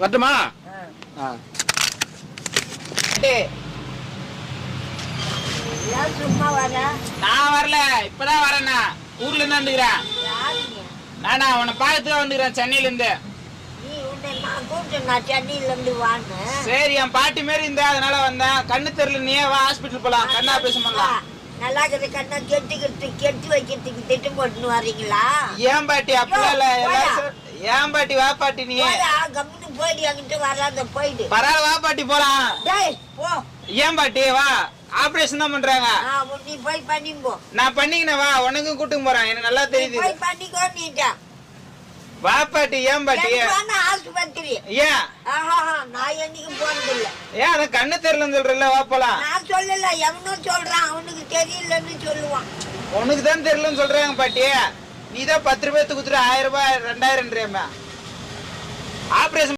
வரட்டுமா? சும்மா வர நான் வரல, இப்பதான் வரேண்ணா. ஊர்ல இருந்து வந்துக்கிறேன். நானா உன்னை பார்த்துதான் வந்துக்கிறேன் சென்னையில இருந்து. நீ உன்னை நான் கூப்பிட்டேன், நான் சென்னையில இருந்து வான்னு. சரி, என் பாட்டி மாரி இருந்த அதனால வந்தேன். கண்ணு தெரியல, நீயே வா ஹாஸ்பிட்டல் போலாம், கண்ணா ஆபரேஷன் பண்ணலாம். நல்லா இருக்குது கண்ணா கெட்டி வைக்கிறதுக்கு திட்டம் போட்டுன்னு வர்றீங்களா? ஏன் பாட்டி அப்படிலாம் இல்ல, எல்லாரும் ஏன் பாட்டி வா பாட்டி, நீ கம்முன்னு போயிடு, என்கிட்ட வராத போயிடு. பரவாயில்ல வா பாட்டி போலாம். டேய் போ. ஏன் பாட்டி வா, ஆபரேஷன் தான் பண்றாங்க. நீ போய் பண்ணிப்போ. நான் பண்ணிக்கினேன், வா உனக்கும் கூட்டிட்டு போறேன், எனக்கு நல்லா தெரியுது. போய் பண்ணிக்கோ நீட்டா. வா பாட்டி. ஏன் பாட்டி ஆஸ்பத்திரி? ஏன் நான் என்னைக்கு போனதில்ல. ஏன் அதான் கண்ணு தெரியலன்னு சொல்றல, வா போலாம். நான் சொல்லல, எவனும் சொல்றான், அவனுக்கு தெரியலன்னு சொல்லுவான். உனக்கு தான் தெரியலன்னு சொல்றாங்க பாட்டி. நீ தான் 10 ரூபாய் குடுத்துட்டு 1000 ரூபாய் 2000 ஆபரேஷன்